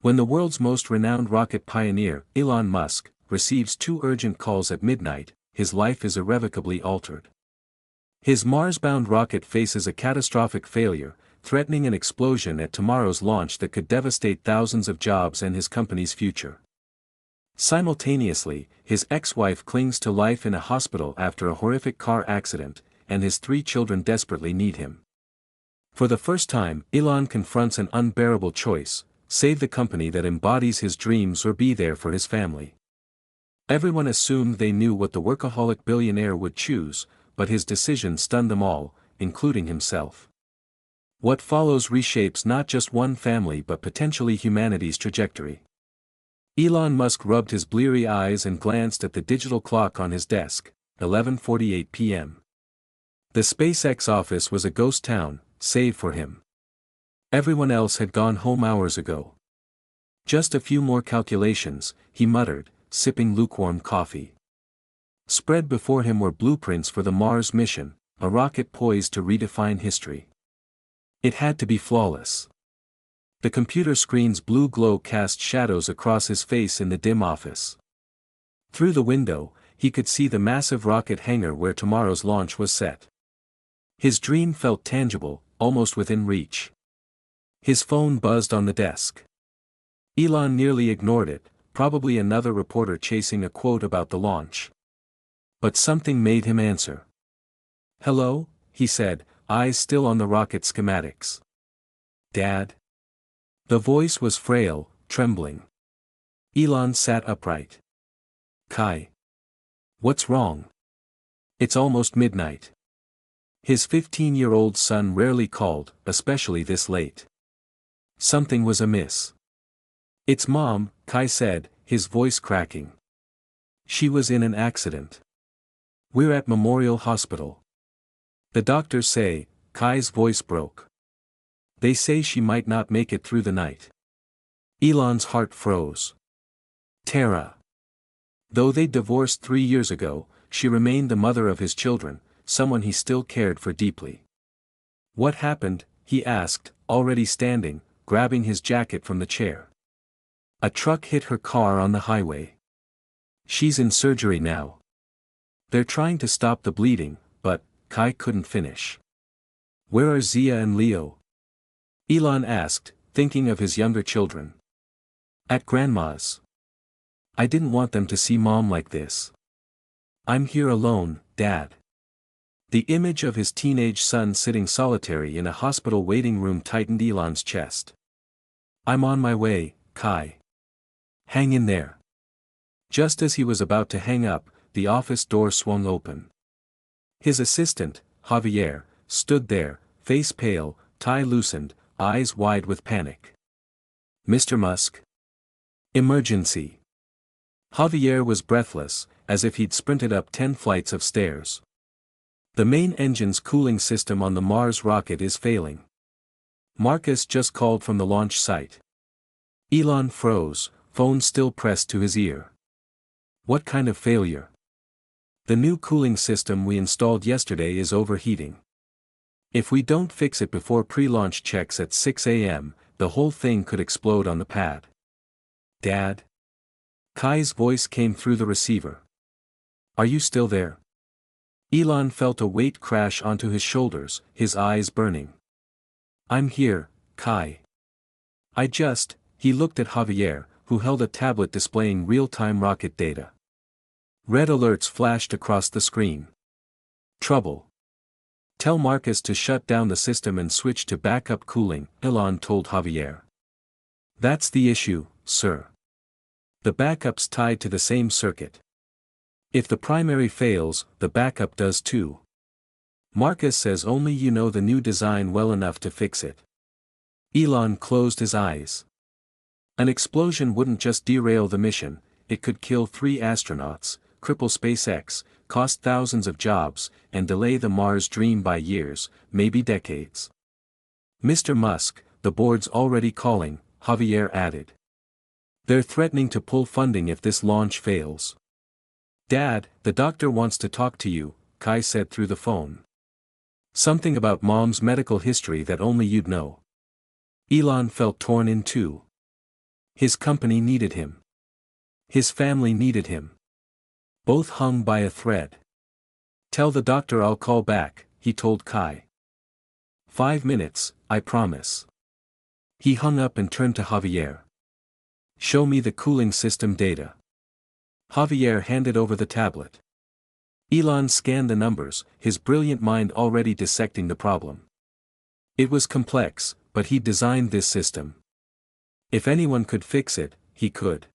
When the world's most renowned rocket pioneer, Elon Musk, receives two urgent calls at midnight, his life is irrevocably altered. His Mars-bound rocket faces a catastrophic failure, threatening an explosion at tomorrow's launch that could devastate thousands of jobs and his company's future. Simultaneously, his ex-wife clings to life in a hospital after a horrific car accident, and his 3 children desperately need him. For the first time, Elon confronts an unbearable choice: save the company that embodies his dreams or be there for his family. Everyone assumed they knew what the workaholic billionaire would choose, but his decision stunned them all, including himself. What follows reshapes not just one family but potentially humanity's trajectory. Elon Musk rubbed his bleary eyes and glanced at the digital clock on his desk, 11:48 p.m. The SpaceX office was a ghost town, save for him. Everyone else had gone home hours ago. Just a few more calculations, he muttered, sipping lukewarm coffee. Spread before him were blueprints for the Mars mission, a rocket poised to redefine history. It had to be flawless. The computer screen's blue glow cast shadows across his face in the dim office. Through the window, he could see the massive rocket hangar where tomorrow's launch was set. His dream felt tangible, almost within reach. His phone buzzed on the desk. Elon nearly ignored it, probably another reporter chasing a quote about the launch. But something made him answer. "Hello," he said, eyes still on the rocket schematics. "Dad?" The voice was frail, trembling. Elon sat upright. "Kai. What's wrong? It's almost midnight." His 15-year-old son rarely called, especially this late. Something was amiss. "It's Mom," Kai said, his voice cracking. "She was in an accident. We're at Memorial Hospital. The doctors say," Kai's voice broke. "They say she might not make it through the night." Elon's heart froze. Tara. Though they divorced 3 years ago, she remained the mother of his children, someone he still cared for deeply. "What happened?" he asked, already standing, grabbing his jacket from the chair. "A truck hit her car on the highway. She's in surgery now. They're trying to stop the bleeding, but," Kai couldn't finish. "Where are Zia and Leo?" Elon asked, thinking of his younger children. "At Grandma's. I didn't want them to see Mom like this. I'm here alone, Dad." The image of his teenage son sitting solitary in a hospital waiting room tightened Elon's chest. "I'm on my way, Kai. Hang in there." Just as he was about to hang up, the office door swung open. His assistant, Javier, stood there, face pale, tie loosened, eyes wide with panic. "Mr. Musk? Emergency." Javier was breathless, as if he'd sprinted up 10 flights of stairs. "The main engine's cooling system on the Mars rocket is failing. Marcus just called from the launch site." Elon froze, phone still pressed to his ear. "What kind of failure?" "The new cooling system we installed yesterday is overheating. If we don't fix it before pre-launch checks at 6 a.m., the whole thing could explode on the pad." "Dad?" Kai's voice came through the receiver. "Are you still there?" Elon felt a weight crash onto his shoulders, his eyes burning. "I'm here, Kai. He looked at Javier, who held a tablet displaying real-time rocket data. Red alerts flashed across the screen. "Trouble. Tell Marcus to shut down the system and switch to backup cooling," Elon told Javier. "That's the issue, sir. The backup's tied to the same circuit. If the primary fails, the backup does too. Marcus says only you know the new design well enough to fix it." Elon closed his eyes. An explosion wouldn't just derail the mission, it could kill 3 astronauts, cripple SpaceX, cost thousands of jobs, and delay the Mars dream by years, maybe decades. "Mr. Musk, the board's already calling," Javier added. "They're threatening to pull funding if this launch fails." "Dad, the doctor wants to talk to you," Kai said through the phone. "Something about Mom's medical history that only you'd know." Elon felt torn in two. His company needed him. His family needed him. Both hung by a thread. "Tell the doctor I'll call back," he told Kai. "5 minutes, I promise." He hung up and turned to Javier. "Show me the cooling system data." Javier handed over the tablet. Elon scanned the numbers, his brilliant mind already dissecting the problem. It was complex, but he'd designed this system. If anyone could fix it, he could.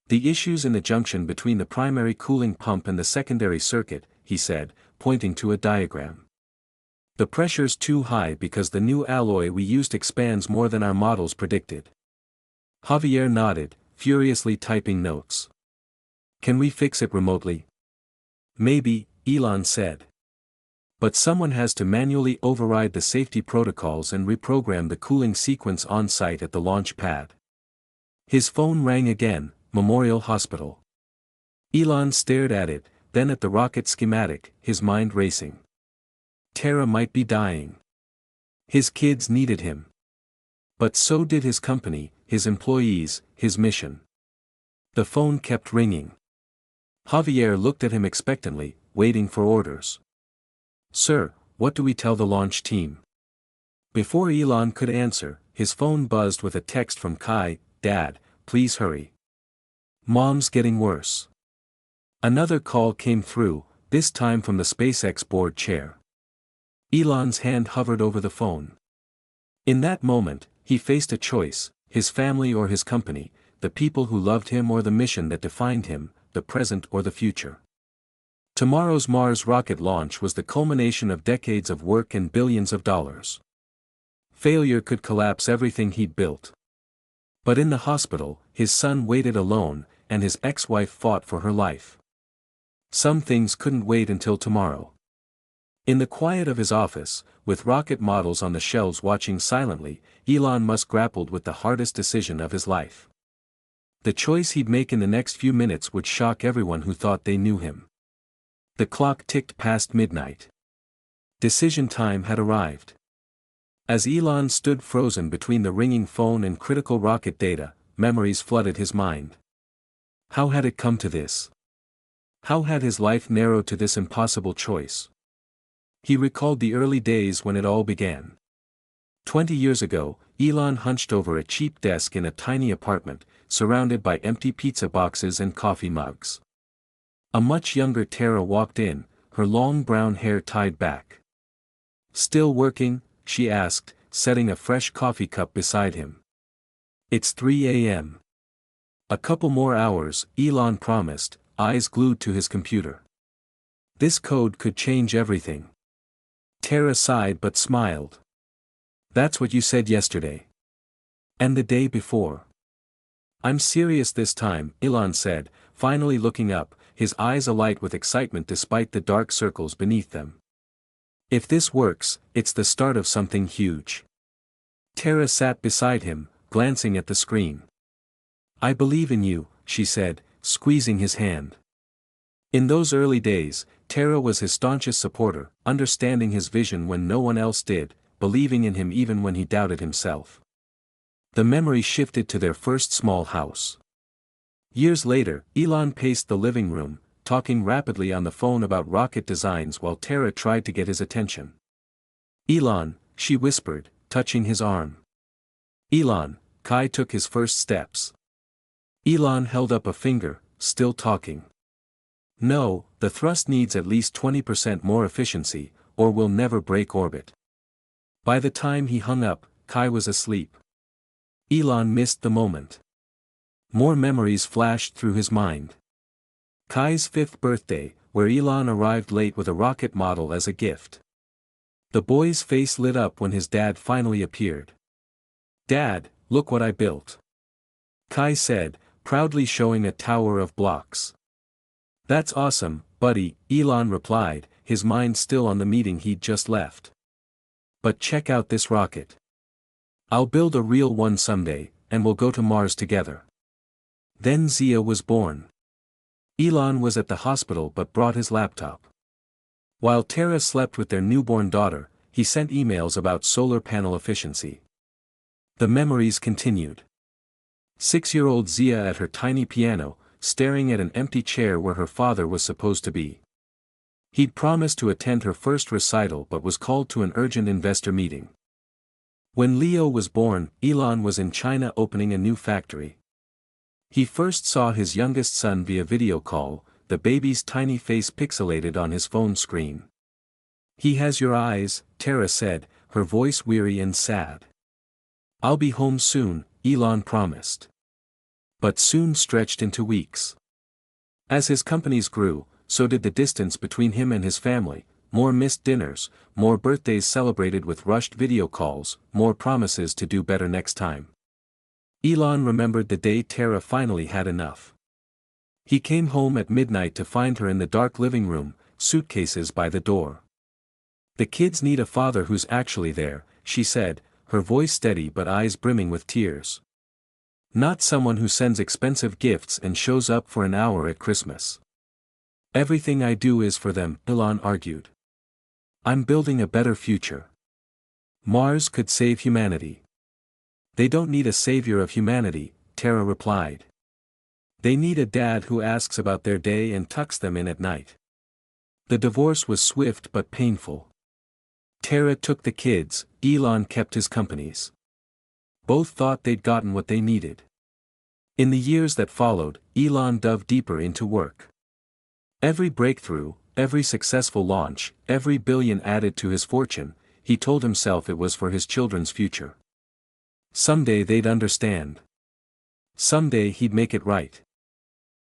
"The issues in the junction between the primary cooling pump and the secondary circuit," he said, pointing to a diagram. "The pressure's too high because the new alloy we used expands more than our models predicted." Javier nodded, furiously typing notes. "Can we fix it remotely?" "Maybe," Elon said. "But someone has to manually override the safety protocols and reprogram the cooling sequence on-site at the launch pad." His phone rang again, Memorial Hospital. Elon stared at it, then at the rocket schematic, his mind racing. Tara might be dying. His kids needed him. But so did his company, his employees, his mission. The phone kept ringing. Javier looked at him expectantly, waiting for orders. "Sir, what do we tell the launch team?" Before Elon could answer, his phone buzzed with a text from Kai, "Dad, please hurry. Mom's getting worse." Another call came through, this time from the SpaceX board chair. Elon's hand hovered over the phone. In that moment, he faced a choice, his family or his company, the people who loved him or the mission that defined him, the present or the future. Tomorrow's Mars rocket launch was the culmination of decades of work and billions of dollars. Failure could collapse everything he'd built. But in the hospital, his son waited alone, and his ex-wife fought for her life. Some things couldn't wait until tomorrow. In the quiet of his office, with rocket models on the shelves watching silently, Elon Musk grappled with the hardest decision of his life. The choice he'd make in the next few minutes would shock everyone who thought they knew him. The clock ticked past midnight. Decision time had arrived. As Elon stood frozen between the ringing phone and critical rocket data, memories flooded his mind. How had it come to this? How had his life narrowed to this impossible choice? He recalled the early days when it all began. 20 years ago, Elon hunched over a cheap desk in a tiny apartment, surrounded by empty pizza boxes and coffee mugs. A much younger Tara walked in, her long brown hair tied back. "Still working?" she asked, setting a fresh coffee cup beside him. "It's 3 a.m. "A couple more hours," Elon promised, eyes glued to his computer. This code could change everything. Tara sighed but smiled. "That's what you said yesterday. And the day before." "I'm serious this time," Elon said, finally looking up, his eyes alight with excitement despite the dark circles beneath them. "If this works, it's the start of something huge." Tara sat beside him, glancing at the screen. "I believe in you," she said, squeezing his hand. In those early days, Tara was his staunchest supporter, understanding his vision when no one else did, believing in him even when he doubted himself. The memory shifted to their first small house. Years later, Elon paced the living room, talking rapidly on the phone about rocket designs while Tara tried to get his attention. "Elon," she whispered, touching his arm. "Elon." Kai took his first steps. Elon held up a finger, still talking. "No, the thrust needs at least 20% more efficiency, or we'll never break orbit." By the time he hung up, Kai was asleep. Elon missed the moment. More memories flashed through his mind. Kai's 5th birthday, where Elon arrived late with a rocket model as a gift. The boy's face lit up when his dad finally appeared. "Dad, look what I built," Kai said, proudly showing a tower of blocks. "That's awesome, buddy," Elon replied, his mind still on the meeting he'd just left. "But check out this rocket. I'll build a real one someday, and we'll go to Mars together." Then Zia was born. Elon was at the hospital but brought his laptop. While Tara slept with their newborn daughter, he sent emails about solar panel efficiency. The memories continued. 6-year-old Zia at her tiny piano, staring at an empty chair where her father was supposed to be. He'd promised to attend her first recital but was called to an urgent investor meeting. When Leo was born, Elon was in China opening a new factory. He first saw his youngest son via video call, the baby's tiny face pixelated on his phone screen. "He has your eyes," Tara said, her voice weary and sad. "I'll be home soon," Elon promised. But soon stretched into weeks. As his companies grew, so did the distance between him and his family, more missed dinners, more birthdays celebrated with rushed video calls, more promises to do better next time. Elon remembered the day Tara finally had enough. He came home at midnight to find her in the dark living room, suitcases by the door. "The kids need a father who's actually there," she said, her voice steady but eyes brimming with tears. "Not someone who sends expensive gifts and shows up for an hour at Christmas." "Everything I do is for them," Elon argued. "I'm building a better future. Mars could save humanity." "They don't need a savior of humanity," Tara replied. "They need a dad who asks about their day and tucks them in at night." The divorce was swift but painful. Tara took the kids, Elon kept his companies. Both thought they'd gotten what they needed. In the years that followed, Elon dove deeper into work. Every breakthrough, every successful launch, every billion added to his fortune, he told himself it was for his children's future. Someday they'd understand. Someday he'd make it right.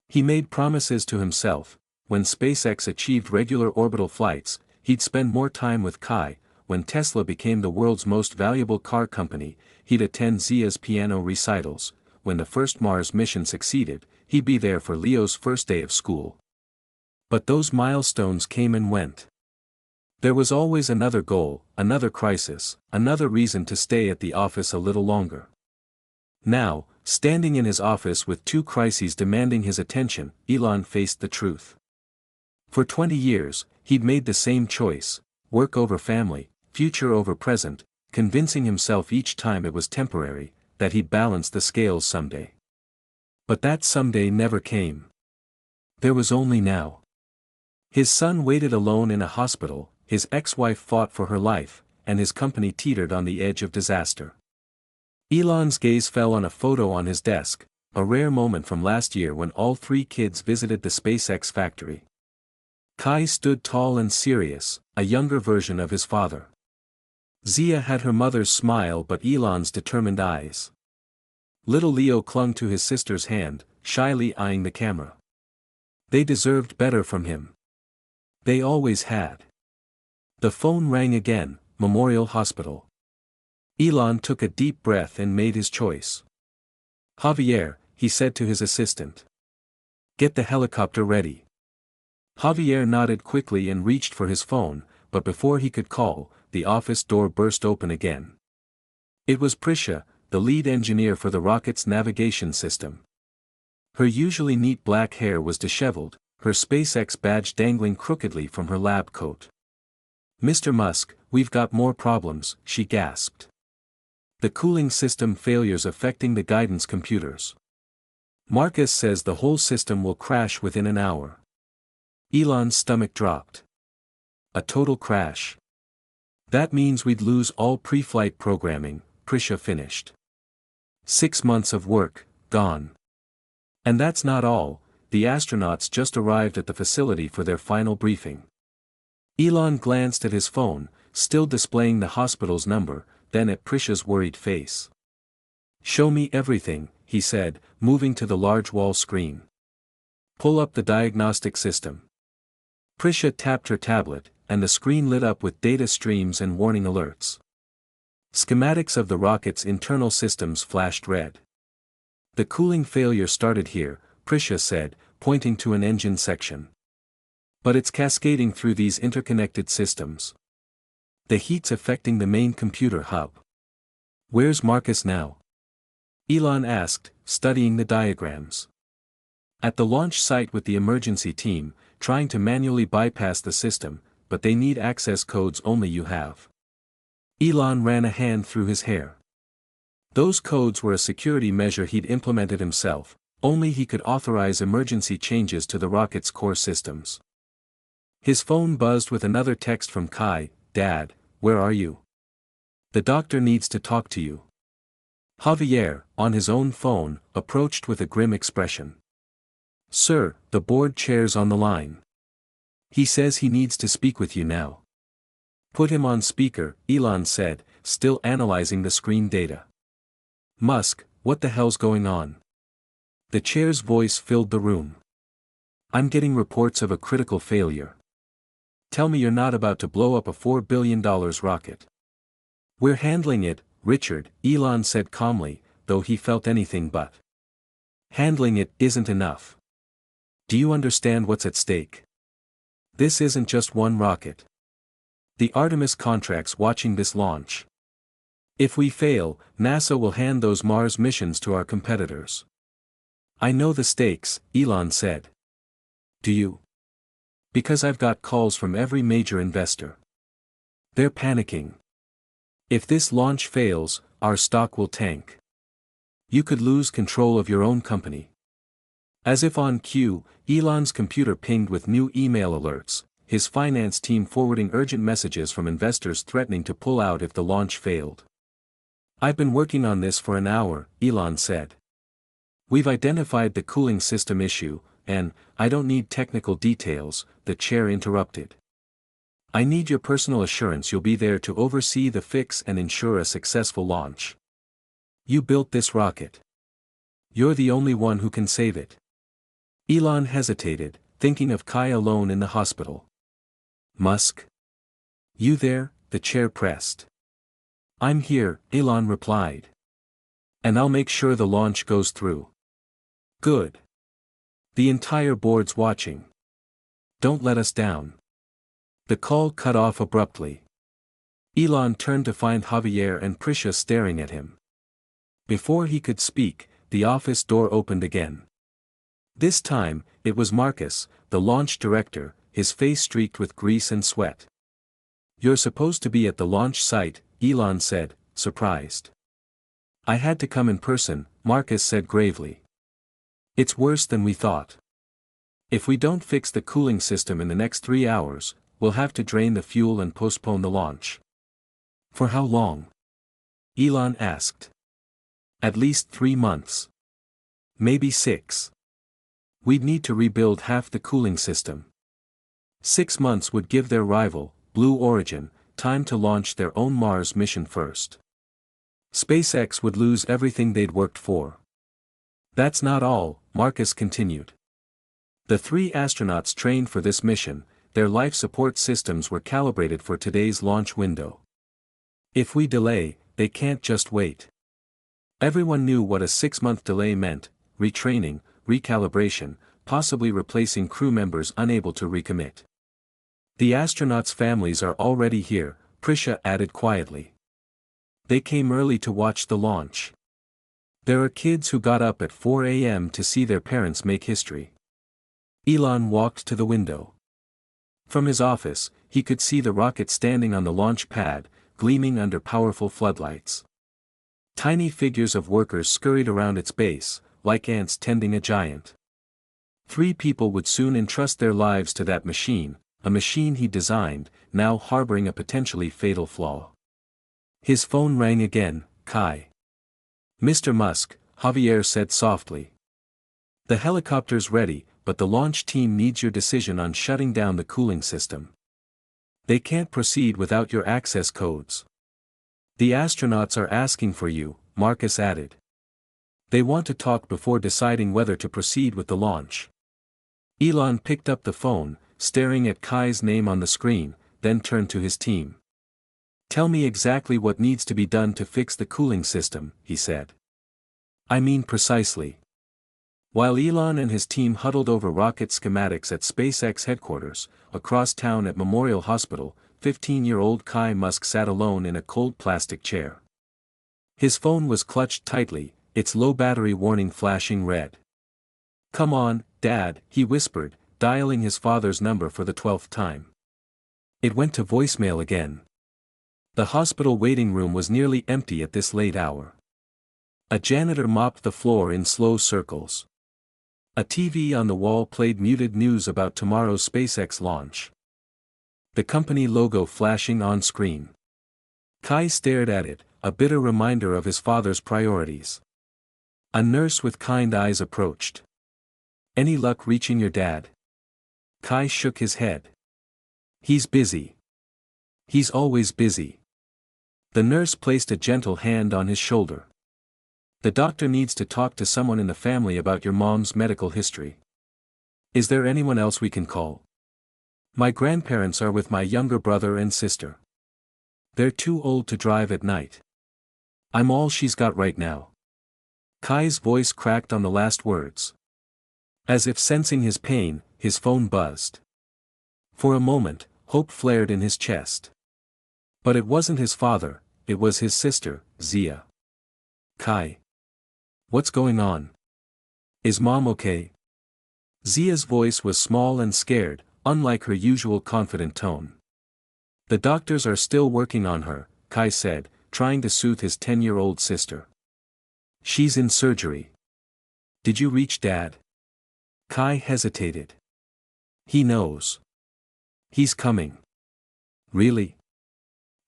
He made promises to himself. When SpaceX achieved regular orbital flights, he'd spend more time with Kai. When Tesla became the world's most valuable car company, he'd attend Zia's piano recitals. When the first Mars mission succeeded, he'd be there for Leo's first day of school. But those milestones came and went. There was always another goal, another crisis, another reason to stay at the office a little longer. Now, standing in his office with two crises demanding his attention, Elon faced the truth. For 20 years, he'd made the same choice: work over family, future over present, convincing himself each time it was temporary, that he'd balance the scales someday. But that someday never came. There was only now. His son waited alone in a hospital, his ex-wife fought for her life, and his company teetered on the edge of disaster. Elon's gaze fell on a photo on his desk, a rare moment from last year when all three kids visited the SpaceX factory. Kai stood tall and serious, a younger version of his father. Zia had her mother's smile but Elon's determined eyes. Little Leo clung to his sister's hand, shyly eyeing the camera. They deserved better from him. They always had. The phone rang again, Memorial Hospital. Elon took a deep breath and made his choice. "Javier," he said to his assistant. "Get the helicopter ready." Javier nodded quickly and reached for his phone, but before he could call, the office door burst open again. It was Prisha, the lead engineer for the rocket's navigation system. Her usually neat black hair was disheveled, her SpaceX badge dangling crookedly from her lab coat. "Mr. Musk, we've got more problems," she gasped. "The cooling system failures affecting the guidance computers. Marcus says the whole system will crash within an hour." Elon's stomach dropped. A total crash. "That means we'd lose all pre-flight programming," Prisha finished. 6 months of work, gone. And that's not all, the astronauts just arrived at the facility for their final briefing. Elon glanced at his phone, still displaying the hospital's number, then at Prisha's worried face. "Show me everything," he said, moving to the large wall screen. "Pull up the diagnostic system." Prisha tapped her tablet, and the screen lit up with data streams and warning alerts. Schematics of the rocket's internal systems flashed red. "The cooling failure started here," Prisha said, pointing to an engine section. "But it's cascading through these interconnected systems. The heat's affecting the main computer hub." "Where's Marcus now?" Elon asked, studying the diagrams. "At the launch site with the emergency team, trying to manually bypass the system, but they need access codes only you have." Elon ran a hand through his hair. Those codes were a security measure he'd implemented himself, only he could authorize emergency changes to the rocket's core systems. His phone buzzed with another text from Kai. "Dad, where are you? The doctor needs to talk to you." Javier, on his own phone, approached with a grim expression. "Sir, the board chair's on the line. He says he needs to speak with you now." "Put him on speaker," Elon said, still analyzing the screen data. "Musk, what the hell's going on?" The chair's voice filled the room. "I'm getting reports of a critical failure. Tell me you're not about to blow up a $4 billion rocket." "We're handling it, Richard," Elon said calmly, though he felt anything but. "Handling it isn't enough. Do you understand what's at stake? This isn't just one rocket. The Artemis contract's watching this launch. If we fail, NASA will hand those Mars missions to our competitors." "I know the stakes," Elon said. "Do you?" "Because I've got calls from every major investor. They're panicking. If this launch fails, our stock will tank. You could lose control of your own company." As if on cue, Elon's computer pinged with new email alerts, his finance team forwarding urgent messages from investors threatening to pull out if the launch failed. "I've been working on this for an hour," Elon said. "We've identified the cooling system issue, and I don't need technical details," the chair interrupted. "I need your personal assurance you'll be there to oversee the fix and ensure a successful launch. You built this rocket. You're the only one who can save it." Elon hesitated, thinking of Kai alone in the hospital. "Musk? You there?" the chair pressed. "I'm here," Elon replied. "And I'll make sure the launch goes through." "Good. The entire board's watching. Don't let us down." The call cut off abruptly. Elon turned to find Javier and Prisha staring at him. Before he could speak, the office door opened again. This time, it was Marcus, the launch director, his face streaked with grease and sweat. "You're supposed to be at the launch site," Elon said, surprised. "I had to come in person," Marcus said gravely. "It's worse than we thought. If we don't fix the cooling system in the next 3 hours, we'll have to drain the fuel and postpone the launch." "For how long?" Elon asked. "At least 3 months. Maybe 6. We'd need to rebuild half the cooling system. 6 months would give their rival, Blue Origin, time to launch their own Mars mission first. SpaceX would lose everything they'd worked for." "That's not all," Marcus continued. "The 3 astronauts trained for this mission, their life support systems were calibrated for today's launch window. If we delay, they can't just wait." Everyone knew what a 6-month delay meant: retraining, recalibration, possibly replacing crew members unable to recommit. "The astronauts' families are already here," Prisha added quietly. "They came early to watch the launch. There are kids who got up at 4 a.m. to see their parents make history." Elon walked to the window. From his office, he could see the rocket standing on the launch pad, gleaming under powerful floodlights. Tiny figures of workers scurried around its base, like ants tending a giant. 3 people would soon entrust their lives to that machine, a machine he designed, now harboring a potentially fatal flaw. His phone rang again. "Kai." "Mr. Musk," Javier said softly. "The helicopter's ready, but the launch team needs your decision on shutting down the cooling system. They can't proceed without your access codes." "The astronauts are asking for you," Marcus added. "They want to talk before deciding whether to proceed with the launch." Elon picked up the phone, staring at Kai's name on the screen, then turned to his team. "Tell me exactly what needs to be done to fix the cooling system," he said. "I mean precisely." While Elon and his team huddled over rocket schematics at SpaceX headquarters, across town at Memorial Hospital, 15-year-old Kai Musk sat alone in a cold plastic chair. His phone was clutched tightly, its low battery warning flashing red. "Come on, Dad," he whispered, dialing his father's number for the 12th time. It went to voicemail again. The hospital waiting room was nearly empty at this late hour. A janitor mopped the floor in slow circles. A TV on the wall played muted news about tomorrow's SpaceX launch. The company logo flashing on screen. Kai stared at it, a bitter reminder of his father's priorities. A nurse with kind eyes approached. "Any luck reaching your dad?" Kai shook his head. "He's busy. He's always busy." The nurse placed a gentle hand on his shoulder. "The doctor needs to talk to someone in the family about your mom's medical history. Is there anyone else we can call?" "My grandparents are with my younger brother and sister. They're too old to drive at night. I'm all she's got right now." Kai's voice cracked on the last words. As if sensing his pain, his phone buzzed. For a moment, hope flared in his chest. But it wasn't his father, it was his sister, Zia. "Kai. What's going on? Is Mom okay?" Zia's voice was small and scared, unlike her usual confident tone. "The doctors are still working on her," Kai said, trying to soothe his 10-year-old sister. "She's in surgery." "Did you reach Dad?" Kai hesitated. "He knows. He's coming." "Really?"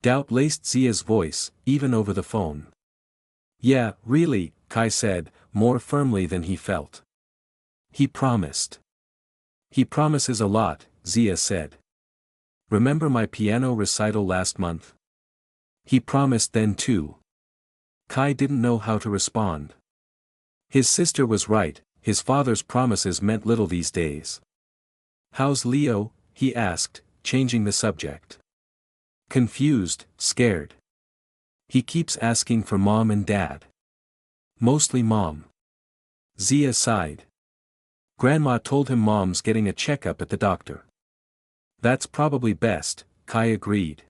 Doubt laced Zia's voice, even over the phone. "Yeah, really," Kai said, more firmly than he felt. "He promised." "He promises a lot," Zia said. "Remember my piano recital last month? He promised then too." Kai didn't know how to respond. His sister was right, his father's promises meant little these days. "How's Leo?" he asked, changing the subject. Confused, scared. "He keeps asking for Mom and Dad. Mostly Mom." Zia sighed. "Grandma told him Mom's getting a checkup at the doctor." "That's probably best," Kai agreed.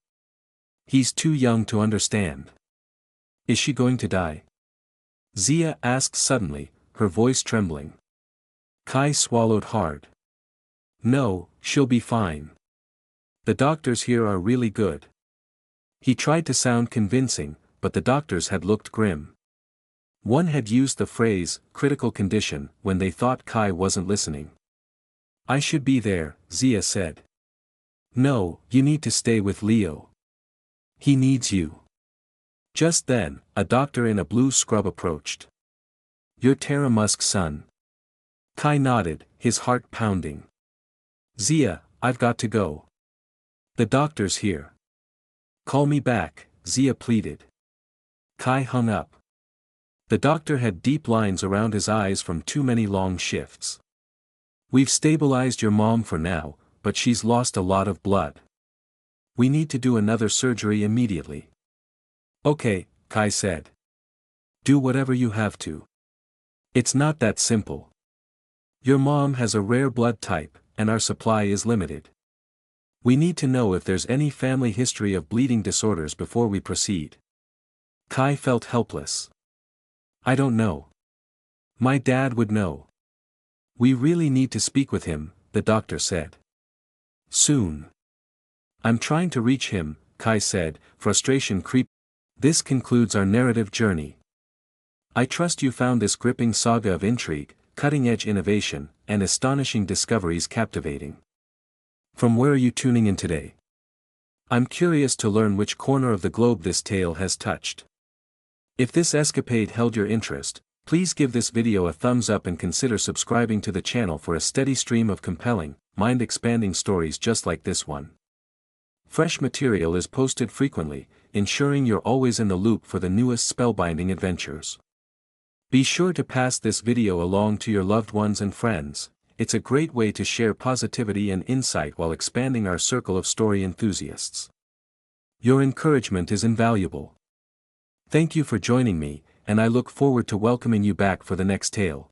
"He's too young to understand." "Is she going to die?" Zia asked suddenly, her voice trembling. Kai swallowed hard. "No, she'll be fine. The doctors here are really good." He tried to sound convincing, but the doctors had looked grim. One had used the phrase, critical condition, when they thought Kai wasn't listening. "I should be there," Zia said. "No, you need to stay with Leo. He needs you." Just then, a doctor in a blue scrub approached. "You're Elon Musk's son." Kai nodded, his heart pounding. "Zia, I've got to go. The doctor's here." "Call me back," Zia pleaded. Kai hung up. The doctor had deep lines around his eyes from too many long shifts. "We've stabilized your mom for now, but she's lost a lot of blood. We need to do another surgery immediately." "Okay," Kai said. "Do whatever you have to. It's not that simple. Your mom has a rare blood type, and our supply is limited. We need to know if there's any family history of bleeding disorders before we proceed." Kai felt helpless. "I don't know. My dad would know." "We really need to speak with him," the doctor said. "Soon." "I'm trying to reach him," Kai said, frustration creeping. This concludes our narrative journey. I trust you found this gripping saga of intrigue, cutting-edge innovation, and astonishing discoveries captivating. From where are you tuning in today? I'm curious to learn which corner of the globe this tale has touched. If this escapade held your interest, please give this video a thumbs up and consider subscribing to the channel for a steady stream of compelling, mind-expanding stories just like this one. Fresh material is posted frequently, ensuring you're always in the loop for the newest spellbinding adventures. Be sure to pass this video along to your loved ones and friends. It's a great way to share positivity and insight while expanding our circle of story enthusiasts. Your encouragement is invaluable. Thank you for joining me, and I look forward to welcoming you back for the next tale.